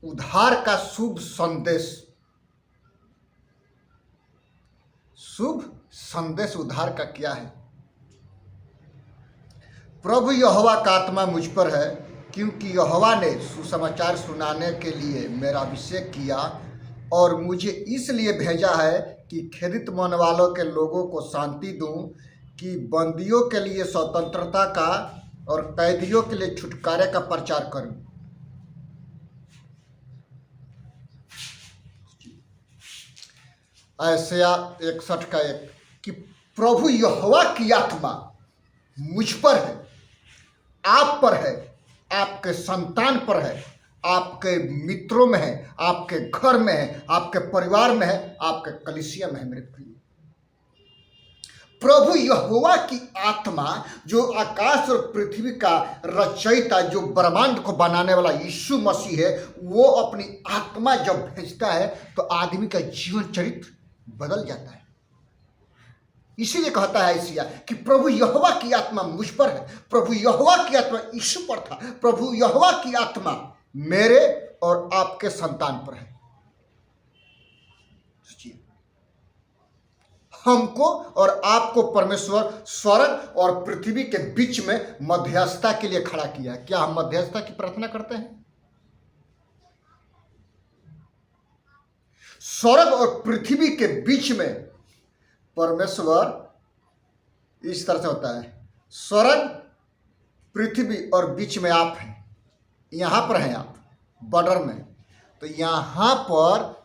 उद्धार का शुभ संदेश। शुभ संदेश उद्धार का क्या है? प्रभु यहोवा का आत्मा मुझ पर है, क्योंकि यहोवा ने सुसमाचार सुनाने के लिए मेरा अभिषेक किया और मुझे इसलिए भेजा है कि खेदित मन वालों के लोगों को शांति दूं, कि बंदियों के लिए स्वतंत्रता का और कैदियों के लिए छुटकारे का प्रचार करूं। ऐसाया 61 का 1 कि प्रभु यहोवा की आत्मा मुझ पर है, आप पर है, आपके संतान पर है, आपके मित्रों में है, आपके घर में है, आपके परिवार में है, आपके कलीसिया में है। मेरे प्रिय, प्रभु यहोवा की आत्मा जो आकाश और पृथ्वी का रचयिता, जो ब्रह्मांड को बनाने वाला यीशु मसीह है, वो अपनी आत्मा जब भेजता है तो आदमी का जीवन चरित्र बदल जाता है। इसीलिए कहता है ऐसिया कि प्रभु यहोवा की आत्मा मुझ पर है, प्रभु यहोवा की आत्मा यीशु पर था, प्रभु यहोवा की आत्मा मेरे और आपके संतान पर है। हमको और आपको परमेश्वर स्वर्ग और पृथ्वी के बीच में मध्यस्थता के लिए खड़ा किया है। क्या हम मध्यस्थता की प्रार्थना करते हैं? स्वर्ग और पृथ्वी के बीच में परमेश्वर इस तरह से होता है, स्वर्ग पृथ्वी और बीच में आप हैं, यहाँ पर हैं आप बॉर्डर में, तो यहाँ पर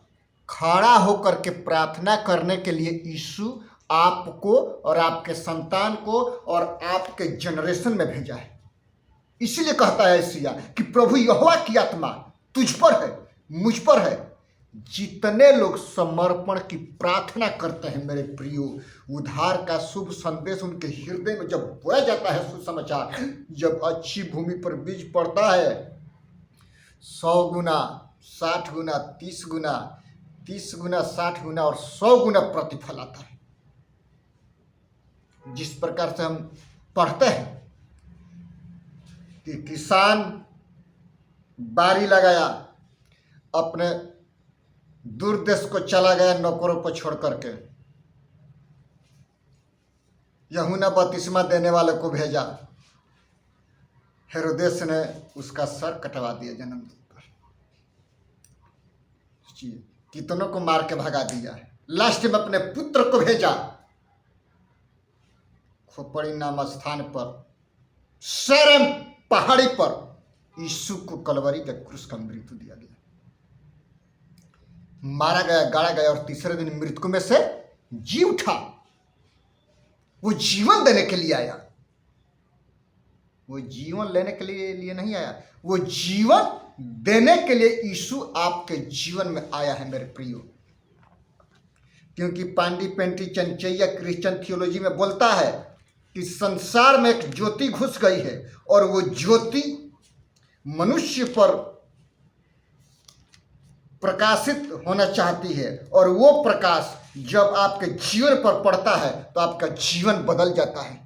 खड़ा होकर के प्रार्थना करने के लिए यीशु आपको और आपके संतान को और आपके जनरेशन में भेजा है। इसीलिए कहता है ऐसिया कि प्रभु यहोवा की आत्मा तुझ पर है, मुझ पर है। जितने लोग समर्पण की प्रार्थना करते हैं मेरे प्रियो, उद्धार का शुभ संदेश उनके हृदय में जब बोया जाता है, सुसमाचार जब अच्छी भूमि पर बीज पड़ता है, 100 गुना, 60 गुना, 30 गुना, 30 गुना, 60 गुना और 100 गुना प्रतिफल आता है। जिस प्रकार से हम पढ़ते हैं कि किसान बारी लगाया, अपने दूर देश को चला गया नौकरों को छोड़ करके, यूहन्ना बपतिस्मा देने वाले को भेजा, हेरोदेस ने उसका सर कटवा दिया जन्मदिन पर, कितनों को मार के भगा दिया। लास्ट में अपने पुत्र को भेजा, खोपड़ी नाम स्थान पर, शरम पहाड़ी पर यीशु को कलवरी के क्रूस का मृत्यु दिया गया, मारा गया, गाड़ा गया और तीसरे दिन मृतकों में से जी उठा। वो जीवन देने के लिए आया, वो जीवन लेने के लिए नहीं आया, वो जीवन देने के लिए यीशु आपके जीवन में आया है मेरे प्रियो। क्योंकि पांडी पेंटी चंचैया क्रिश्चियन थियोलॉजी में बोलता है कि संसार में एक ज्योति घुस गई है और वो ज्योति मनुष्य पर प्रकाशित होना चाहती है, और वो प्रकाश जब आपके जीवन पर पड़ता है तो आपका जीवन बदल जाता है,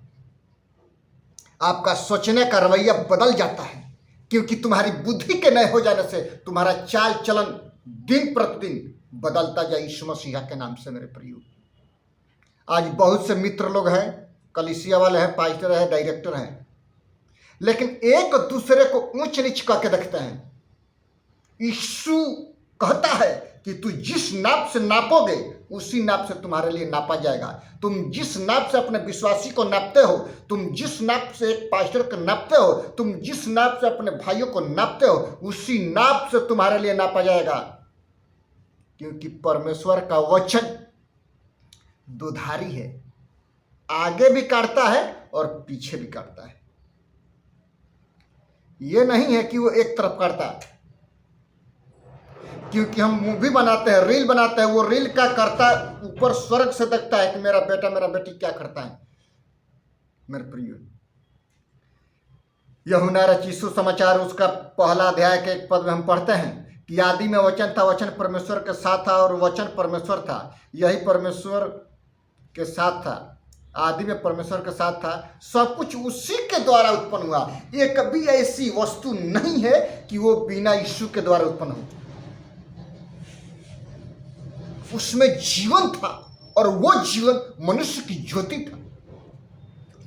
आपका सोचने का रवैया बदल जाता है। क्योंकि तुम्हारी बुद्धि के नए हो जाने से तुम्हारा चाल चलन दिन प्रतिदिन बदलता जाए यीशु मसीह के नाम से मेरे प्रियो। आज बहुत से मित्र लोग हैं, कलीसिया वाले हैं, पास्टर हैं, डायरेक्टर हैं, लेकिन एक दूसरे को ऊंच नीच करके देखते हैं। यीशु कहता है कि तू जिस नाप से नापोगे उसी नाप से तुम्हारे लिए नापा जाएगा। तुम जिस नाप से अपने विश्वासी को नापते हो, तुम जिस नाप से एक पास्टर को नापते हो, तुम जिस नाप से अपने भाइयों को नापते हो, उसी नाप से तुम्हारे लिए नापा जाएगा। क्योंकि परमेश्वर का वचन दुधारी है, आगे भी काटता है और पीछे भी काटता है। ये नहीं है कि वो एक तरफ काटता है। क्योंकि हम मूवी बनाते हैं, रील बनाते हैं, वो रील क्या करता है, ऊपर स्वर्ग से देखता है कि मेरा बेटा मेरा बेटी क्या करता है मेरे प्रियो। यूहन्ना रचित सुसमाचार उसका पहला अध्याय के एक पद में हम पढ़ते हैं कि आदि में वचन था, वचन परमेश्वर के साथ था और वचन परमेश्वर था, यही परमेश्वर के साथ था, आदि में परमेश्वर के साथ था, सब कुछ उसी के द्वारा उत्पन्न हुआ। एक भी ऐसी वस्तु नहीं है कि वो बिना यीशु के द्वारा उत्पन्न हो। उसमें जीवन था और वो जीवन मनुष्य की ज्योति था।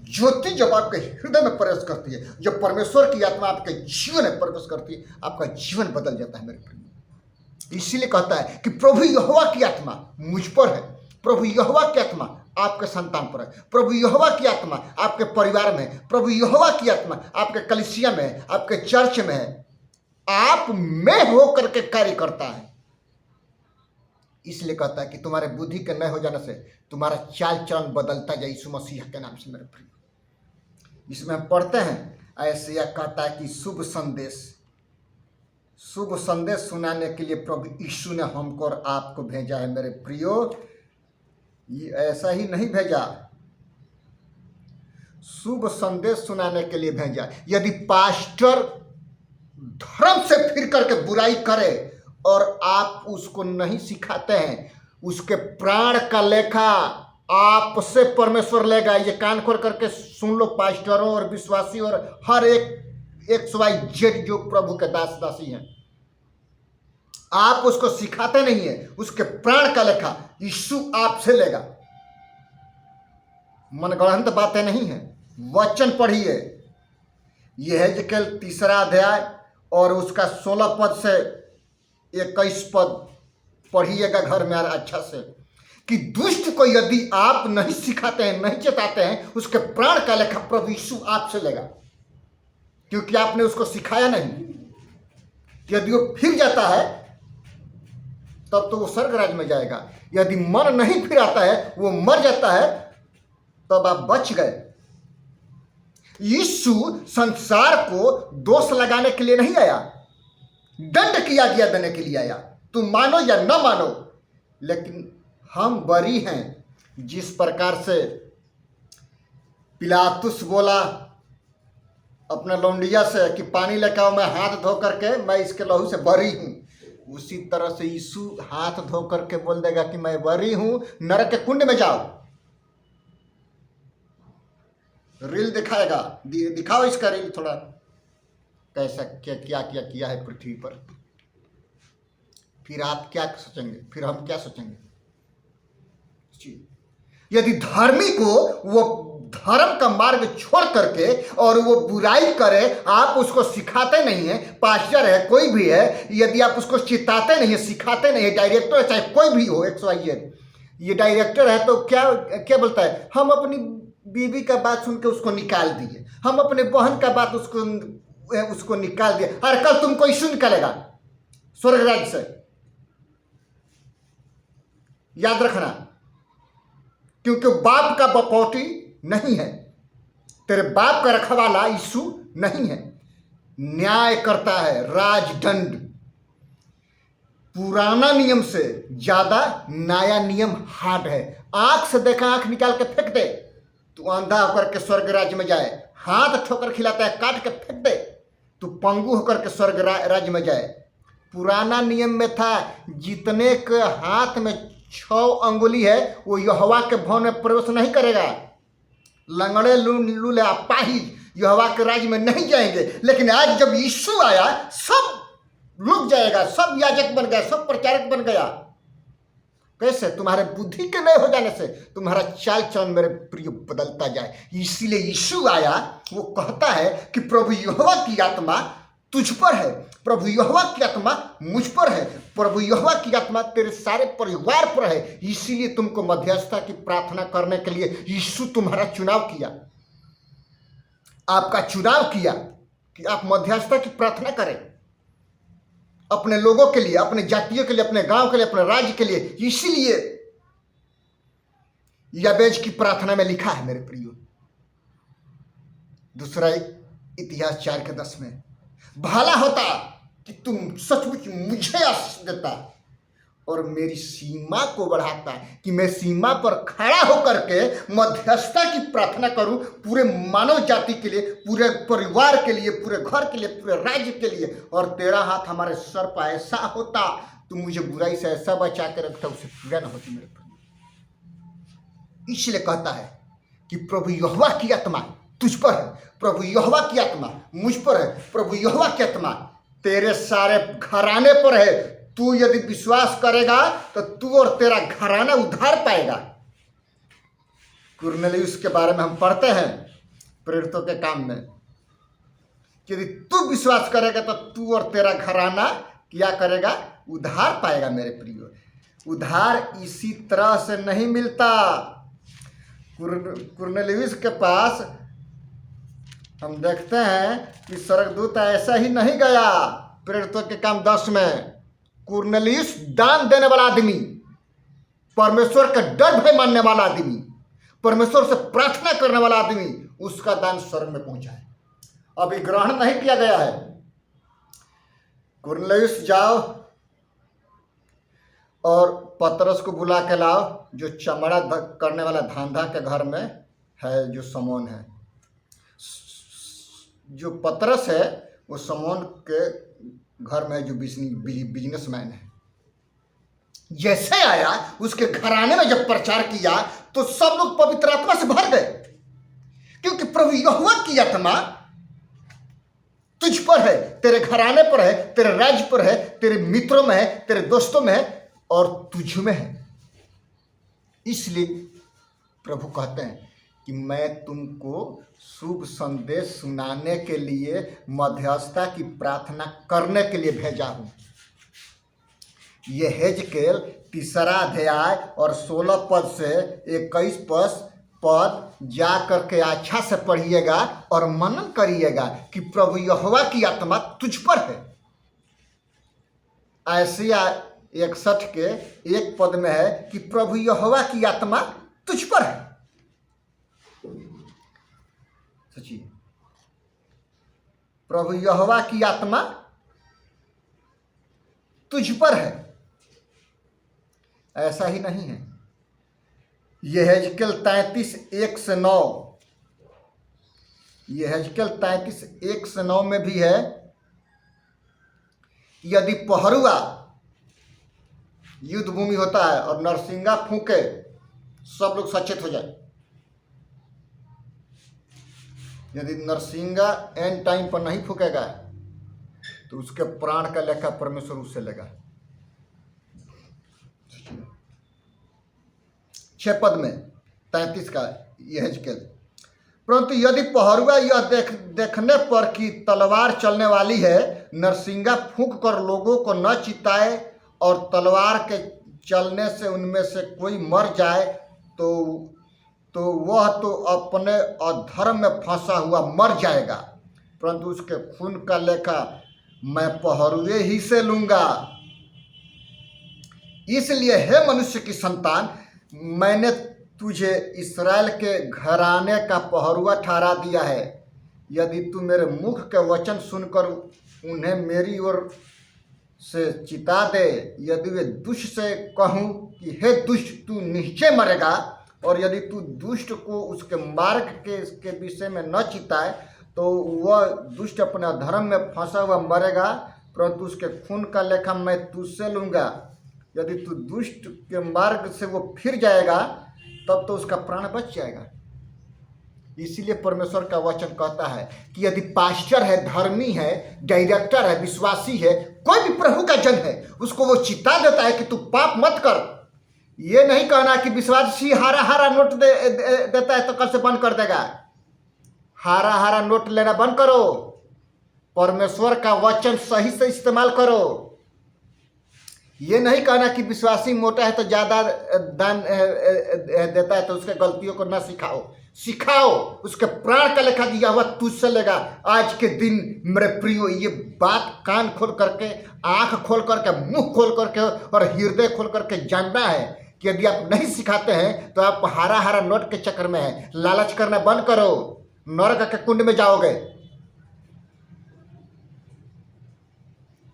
ज्योति जब आपके हृदय में प्रवेश करती है, जब परमेश्वर की आत्मा आपके जीवन में प्रवेश करती है, आपका जीवन बदल जाता है मेरे प्रिय। इसीलिए कहता है कि प्रभु यहोवा की आत्मा मुझ पर है, प्रभु यहोवा की आत्मा आपके संतान पर है, प्रभु यहोवा की आत्मा आपके परिवार में है, प्रभु यहोवा की आत्मा आपके कलीसिया में है, आपके चर्च में है, आप में होकर के कार्य करता है। इसलिए कहता है कि तुम्हारे बुद्धि के नए हो जाने से तुम्हारा चाल चलन बदलता जाए यीशु मसीह के नाम से मेरे प्रिय। इसमें हम पढ़ते हैं ऐसे यह कहता है कि शुभ संदेश सुनाने के लिए प्रभु यीशु ने हमको और आपको भेजा है मेरे प्रियो। ये ऐसा ही नहीं भेजा, शुभ संदेश सुनाने के लिए भेजा। यदि पास्टर धर्म से फिर करके बुराई करे और आप उसको नहीं सिखाते हैं, उसके प्राण का लेखा आपसे परमेश्वर लेगा। ये कान खोल करके सुन लो पास्टरों और विश्वासी और हर एक XYZ जो प्रभु के दास दासी हैं, आप उसको सिखाते नहीं है, उसके प्राण का लेखा यीशु आपसे लेगा। मनगढ़ंत बातें नहीं है, वचन पढ़िए। यह है यहेजकेल 3 अध्याय और उसका 16 पद से 21 पद पढ़िएगा घर में अच्छा से, कि दुष्ट को यदि आप नहीं सिखाते हैं, नहीं चेताते हैं, उसके प्राण का लेखा प्रभु यीशु आपसे लेगा, क्योंकि आपने उसको सिखाया नहीं। यदि वो फिर जाता है तब तो वो स्वर्ग राज्य में जाएगा, यदि मन नहीं फिर आता है, वो मर जाता है, तब आप बच गए। यीशु संसार को दोष लगाने के लिए नहीं आया, दंड की आज्ञा देने के लिए आया। तुम मानो या न मानो, लेकिन हम बरी हैं। जिस प्रकार से पिलातुस बोला अपने लौंडिया से कि पानी लेकर आओ, मैं हाथ धो करके मैं इसके लहू से बरी हूं, उसी तरह से यीशु हाथ धो करके बोल देगा कि मैं बरी हूं, नरक के कुंड में जाओ। रील दिखाएगा, दिखाओ इसका रील थोड़ा, कैसा क्या किया है पृथ्वी पर। फिर आप क्या सोचेंगे, फिर हम क्या सोचेंगे। यदि धार्मी को वो धर्म का मार्ग छोड़ करके और वो बुराई करे, आप उसको सिखाते नहीं है, पास्टर है कोई भी है, यदि आप उसको चिताते नहीं है, सिखाते नहीं है, डायरेक्टर है चाहे कोई भी हो XYZ, ये डायरेक्टर है तो क्या बोलता है, हम अपनी बीवी का बात सुन के उसको निकाल दिए, हम अपने बहन का बात उसको निकाल दिए, और कल तुमको यीशु निकालेगा स्वर्ग राज्य से। याद रखना, क्योंकि बाप का बकौटी नहीं है, तेरे बाप का रखवाला यीशु नहीं है। न्याय करता है, राजदंड। पुराना नियम से ज्यादा नया नियम हार्ड है। आंख से देखा आंख निकाल के फेंक दे, तू अंधा होकर के स्वर्ग राज्य में जाए। हाथ ठोकर खिलाता है, काट के फेंक दे, तू पंगु होकर के स्वर्ग राज्य में जाए। पुराना नियम में था, जितने के हाथ में 6 अंगुली है वो यहोवा के भवन में प्रवेश नहीं करेगा। लंगड़े लूले अपाहिज यहोवा के राज्य में नहीं जाएंगे। लेकिन आज जब यीशु आया, सब रुक जाएगा, सब याजक बन गया, सब प्रचारक बन गया। कैसे? तुम्हारे बुद्धि के नए हो जाने से तुम्हारा चाल चलन मेरे प्रिय बदलता जाए। इसीलिए यीशु आया, वो कहता है कि प्रभु यहोवा की आत्मा तुझ पर है, प्रभु यहोवा की आत्मा मुझ पर है, प्रभु यहोवा की आत्मा तेरे सारे परिवार पर है। इसीलिए तुमको मध्यस्थता की प्रार्थना करने के लिए यीशु तुम्हारा चुनाव किया, आपका चुनाव किया कि आप मध्यस्थता की प्रार्थना करें अपने लोगों के लिए, अपने जातियों के लिए, अपने गांव के लिए, अपने राज्य के लिए। इसीलिए याबेज की प्रार्थना में लिखा है मेरे प्रियो, दूसरा इतिहास 4:10 में, भला होता कि तुम सचमुच मुझे आशीष देता और मेरी सीमा को बढ़ाता, कि मैं सीमा पर खड़ा होकर के मध्यस्थता की प्रार्थना करूं पूरे मानव जाति के लिए, पूरे परिवार के लिए, पूरे घर के लिए, पूरे राज्य के लिए। और तेरा हाथ हमारे सर पर ऐसा होता, तुम मुझे बुराई से ऐसा बचा के रखता, उसे पूरा न होती मेरे प्रभु। इसलिए कहता है कि प्रभु यहोवा की आत्मा तुझ पर है, प्रभु यहोवा की आत्मा मुझ पर है, प्रभु यहोवा की आत्मा तेरे सारे घराने पर है, तू यदि विश्वास करेगा तो तू और तेरा घराना उद्धार पाएगा। कुरनेलियुस के बारे में हम पढ़ते हैं प्रेरितों के काम में, यदि तू विश्वास करेगा तो तू और तेरा घराना क्या करेगा? उद्धार पाएगा। मेरे प्रियो, उद्धार इसी तरह से नहीं मिलता। कुरनेलियुस के पास हम देखते हैं कि स्वर्गदूत ऐसा ही नहीं गया। प्रेरितों के काम 10 में कुरनेलियुस दान देने वाला आदमी, परमेश्वर का डर भय मानने वाला आदमी, परमेश्वर से प्रार्थना करने वाला आदमी, उसका दान स्वर्ग में पहुंचा है, अभी ग्रहण नहीं किया गया है। कुरनेलियुस जाओ और पतरस को बुला के लाओ, जो चमड़ा करने वाला धंधा के घर में है, जो समोन है। जो पतरस है वो समोन के घर में जो बिजनेसमैन है। जैसे आया उसके घराने में जब प्रचार किया तो सब लोग पवित्र आत्मा से भर गए, क्योंकि प्रभु यहोवा की आत्मा तुझ पर है, तेरे घराने पर है, तेरे राज्य पर है, तेरे मित्रों में है, तेरे दोस्तों में है और तुझ में है। इसलिए प्रभु कहते हैं कि मैं तुमको शुभ संदेश सुनाने के लिए, मध्यस्थता की प्रार्थना करने के लिए भेजा हूं। यह हेजकेल 3 अध्याय और 16 पद से 21 पद जा करके अच्छा से पढ़िएगा और मनन करिएगा कि प्रभु यहोवा की आत्मा तुझ पर है। आयशिया 61 के 1 पद में है कि प्रभु यहोवा की आत्मा तुझ पर है। सोचिए, प्रभु यहोवा की आत्मा तुझ पर है। ऐसा ही नहीं है। यह हेजकेल 33:1 से 9, यह हेजकेल 33:1 से 9 में भी है, यदि पहरुआ युद्ध भूमि होता है और नरसिंगा फूके, सब लोग सचेत हो जाए। यदि नरसिंगा एंड टाइम पर नहीं फूकेगा तो उसके प्राण का लेखा परमेश्वर उससे लेगा। 6 पद में 33 का यह हेजकेल, परंतु यदि पहरुआ यह देखने पर कि तलवार चलने वाली है, नरसिंगा फूंक कर लोगों को न चिताए और तलवार के चलने से उनमें से कोई मर जाए, तो वह तो अपने अधर्म में फंसा हुआ मर जाएगा, परंतु उसके खून का लेखा मैं पहरुए ही से लूंगा। इसलिए हे मनुष्य की संतान, मैंने तुझे इस्राएल के घराने का पहरुआ ठहरा दिया है। यदि तू मेरे मुख के वचन सुनकर उन्हें मेरी ओर से चिता दे, यदि वे दुष्ट से कहूँ कि हे दुष्ट तू निश्चय मरेगा, और यदि तू दुष्ट को उसके मार्ग के विषय में न चिताए, तो वह दुष्ट अपने धर्म में फंसा हुआ मरेगा, परंतु उसके खून का लेखा मैं तुझसे लूँगा। यदि तू दुष्ट के मार्ग से वो फिर जाएगा तब तो उसका प्राण बच जाएगा। इसीलिए परमेश्वर का वचन कहता है कि यदि पास्टर है, धर्मी है, डायरेक्टर है, विश्वासी है, कोई भी प्रभु का जन है, उसको वो चिता देता है कि तू पाप मत कर। ये नहीं कहना कि विश्वासी हारा हारा नोट देता है तो कल से बंद कर देगा। हारा हारा नोट लेना बंद करो, परमेश्वर का वचन सही से इस्तेमाल करो। ये नहीं कहना कि विश्वासी मोटा है तो ज़्यादा दान देता है तो उसके गलतियों को ना सिखाओ, उसके प्राण का लेखा दिया हुआ तुझसे लेगा। आज के दिन मेरे प्रियो, ये बात कान खोल करके, आंख खोल करके, मुंह खोल करके और हृदय खोल करके जानना है कि यदि आप नहीं सिखाते हैं तो आप हारा हारा नोट के चक्कर में हैं। लालच करना बंद करो, नरक के कुंड में जाओगे।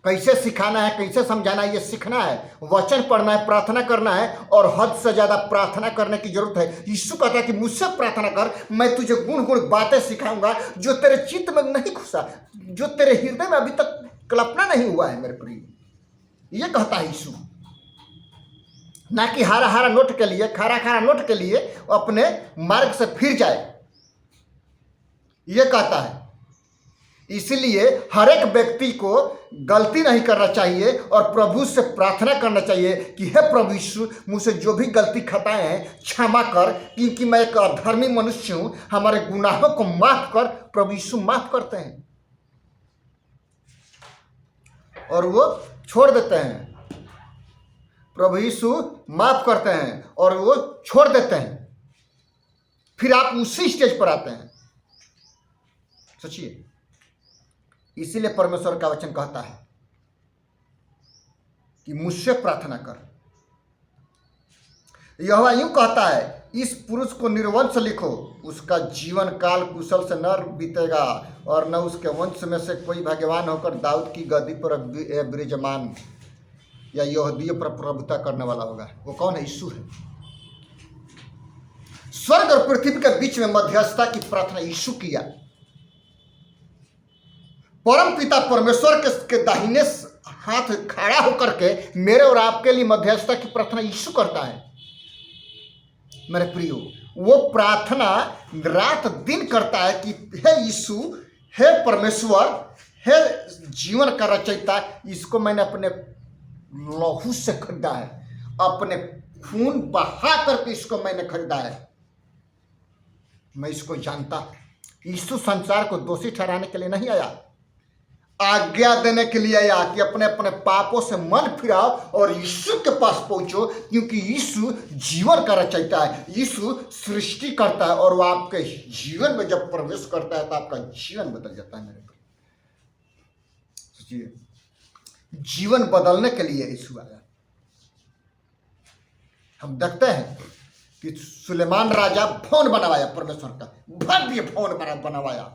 कैसे सिखाना है, कैसे समझाना है, ये सीखना है, वचन पढ़ना है, प्रार्थना करना है, और हद से ज़्यादा प्रार्थना करने की जरूरत है। यीशु कहता है कि मुझसे प्रार्थना कर, मैं तुझे गुण गुण बातें सिखाऊंगा जो तेरे चित्त में नहीं घुसा, जो तेरे हृदय में अभी तक कल्पना नहीं हुआ है। मेरे प्रिय, ये कहता है यीशु, ना कि हारा हारा नोट के लिए, खारा खारा नोट के लिए अपने मार्ग से फिर जाए। ये कहता है इसलिए हर एक व्यक्ति को गलती नहीं करना चाहिए और प्रभु से प्रार्थना करना चाहिए कि हे प्रभु यीशु, मुझसे जो भी गलती खताएं हैं क्षमा कर, क्योंकि मैं एक अधर्मी मनुष्य हूं, हमारे गुनाहों को माफ कर। प्रभु यीशु माफ करते हैं और वो छोड़ देते हैं। प्रभु यीशु माफ करते हैं और वो छोड़ देते हैं। फिर आप उसी स्टेज पर आते हैं। सोचिए, इसीलिए परमेश्वर का वचन कहता है कि मुझसे प्रार्थना कर। यहोवा यूं कहता है, इस पुरुष को निर्वंश लिखो, उसका जीवन काल कुशल से न बीतेगा और न उसके वंश में से कोई भाग्यवान होकर दाऊद की गद्दी पर विराजमान या यहूदियों पर प्रभुता करने वाला होगा। वो कौन है? यीशु है। स्वर्ग और पृथ्वी के बीच में मध्यस्थता की प्रार्थना यीशु किया। परम पिता परमेश्वर के दाहिने हाथ खड़ा होकर के मेरे और आपके लिए मध्यस्थता की प्रार्थना यीशु करता है। मेरे प्रियो, वो प्रार्थना रात दिन करता है कि हे यीशु, हे परमेश्वर, हे जीवन का रचयिता, इसको मैंने अपने लहू से खरीदा है, अपने खून बहा करके इसको मैंने खरीदा है। मैं इसको जानता। यीशु संसार को दोषी ठहराने के लिए नहीं आया, आज्ञा देने के लिए आया कि अपने अपने पापों से मन फिराओ और यीशु के पास पहुंचो, क्योंकि यीशु जीवन का रचयिता है। यीशु सृष्टि करता है और वो आपके जीवन में जब प्रवेश करता है तो आपका जीवन बदल जाता है। मेरे भाई, सोचिए, जीवन बदलने के लिए यीशु आया। हम देखते हैं कि सुलेमान राजा भवन बनवाया, परमेश्वर का भव्य भवन बनवाया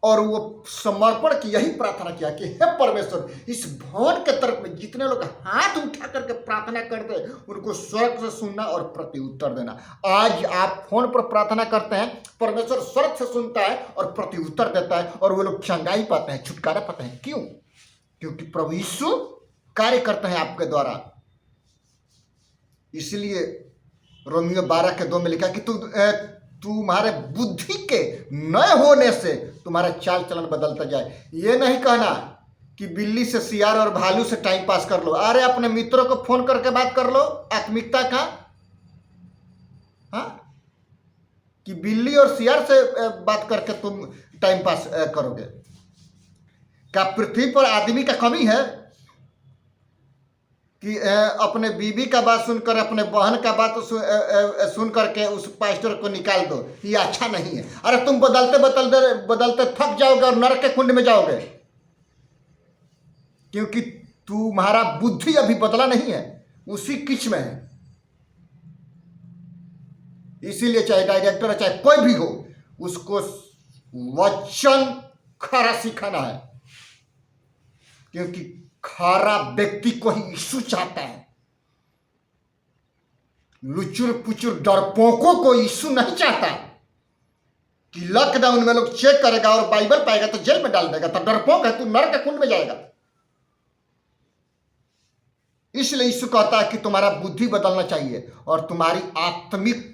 और वो समर्पण की यही प्रार्थना किया कि हे परमेश्वर, इस भवन के तरफ में जितने लोग हाथ उठा करके प्रार्थना करते हैं उनको स्वर्ग से सुनना और प्रत्युत्तर देना। आज आप फोन पर प्रार्थना करते हैं, परमेश्वर स्वर्ग से सुनता है और प्रत्युत्तर देता है और वो लोग चंगाई पाते हैं, छुटकारा पाते हैं। क्यों? क्योंकि प्रभु यीशु कार्य करते हैं आपके द्वारा। इसलिए रोमियो 12:2 में लिखा कि तुम्हारे बुद्धि के न होने से तुम्हारा चाल चलन बदलता जाए। ये नहीं कहना कि बिल्ली से, सियार और भालू से टाइम पास कर लो। अरे अपने मित्रों को फोन करके बात कर लो आत्मिकता का। हाँ, कि बिल्ली और सियार से बात करके तुम टाइम पास करोगे? क्या पृथ्वी पर आदमी का कमी है कि अपने बीवी का बात सुनकर, अपने बहन का बात सुन करके उस पास्टर को निकाल दो? ये अच्छा नहीं है। अरे तुम बदलते थक जाओगे और नरक के कुंड में जाओगे, क्योंकि तुम्हारा बुद्धि अभी बदला नहीं है, उसी किच में है। इसीलिए चाहे डायरेक्टर है, चाहे कोई भी हो, उसको वचन खरा सिखाना है, क्योंकि खरा व्यक्ति को ही यीशु चाहता है। लुचुर पुचुर डरपोकों को यीशु नहीं चाहता कि लॉकडाउन में लोग चेक करेगा और बाइबल पाएगा तो जेल में डाल देगा, तो डरपोक है, तू नरक के कुंड में जाएगा। इसलिए यीशु कहता है कि तुम्हारा बुद्धि बदलना चाहिए और तुम्हारी आत्मिक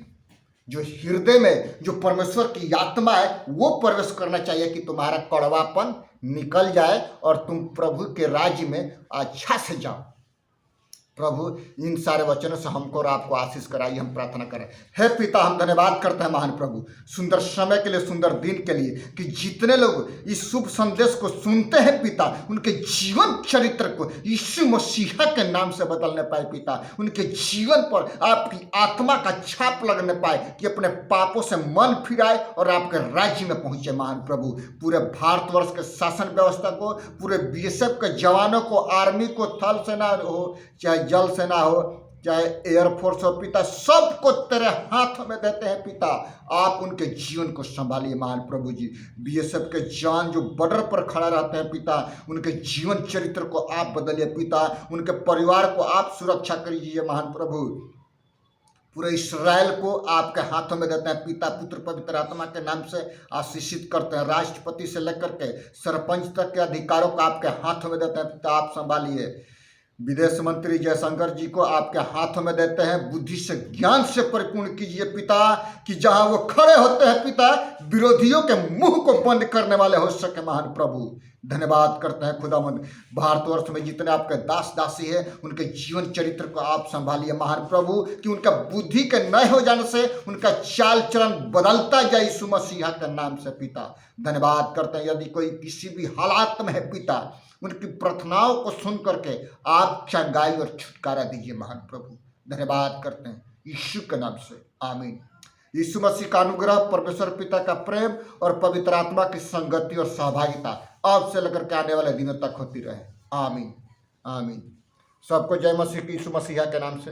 जो हृदय में जो परमेश्वर की आत्मा है वो प्रवेश करना चाहिए कि तुम्हारा कड़वापन निकल जाए और तुम प्रभु के राज्य में अच्छा से जाओ। प्रभु इन सारे वचनों से हमको और आपको आशीष कराइए। हम प्रार्थना करें। हे पिता, हम धन्यवाद करते हैं महान प्रभु, सुंदर समय के लिए, सुंदर दिन के लिए, कि जितने लोग इस शुभ संदेश को सुनते हैं पिता, उनके जीवन चरित्र को यीशु मसीहा के नाम से बदलने पाए पिता। उनके जीवन पर आपकी आत्मा का छाप लगने पाए कि अपने पापों से मन फिराए और आपके राज्य में पहुंचे। महान प्रभु, पूरे भारतवर्ष के शासन व्यवस्था को, पूरे बीएसएफ के जवानों को, आर्मी को, थल सेना हो, चाहे जल सेना हो, चाहे एयरफोर्स हो पिता, सबको तेरे हाथों में देते हैं पिता। आप उनके जीवन को संभालिए महान प्रभु जी। बीएसएफ के जवान जो बॉर्डर पर खड़ा रहते हैं पिता, उनके जीवन चरित्र को आप बदलिए पिता। उनके परिवार को आप सुरक्षा करिए महान प्रभु। पूरे इस्राएल को आपके हाथों में देते हैं पिता, पुत्र पवित्र आत्मा के नाम से आशीषित करते हैं। राष्ट्रपति से लेकर के सरपंच तक के अधिकारों को आपके हाथों में देते हैं पिता, आप संभालिए। विदेश मंत्री जयशंकर जी को आपके हाथों में देते हैं। बुद्धि से ज्ञान से परिपूर्ण कीजिए पिता, कि जहां वो खड़े होते हैं पिता, विरोधियों के मुंह को बंद करने वाले हो सके महान प्रभु। धन्यवाद करते हैं खुदावंद। भारतवर्ष में जितने आपके दास दासी है, उनके जीवन चरित्र को आप संभालिए महान प्रभु, कि उनका बुद्धि के नए हो जाने से उनका चाल चलन बदलता जाए यीशु मसीहा के नाम से पिता। धन्यवाद करते हैं। यदि कोई किसी भी हालात में है पिता, उनकी प्रार्थनाओं को सुन करके आप चंगाई और छुटकारा दीजिए महान प्रभु। धन्यवाद करते हैं यीशु के नाम से, आमीन। यीशु मसीह का अनुग्रह, परमेश्वर पिता का प्रेम और पवित्र आत्मा की संगति और सहभागिता अब से लेकर के आने वाले दिनों तक होती रहे, आमीन आमीन। सबको जय मसीह की, यीशु मसीहा के नाम से।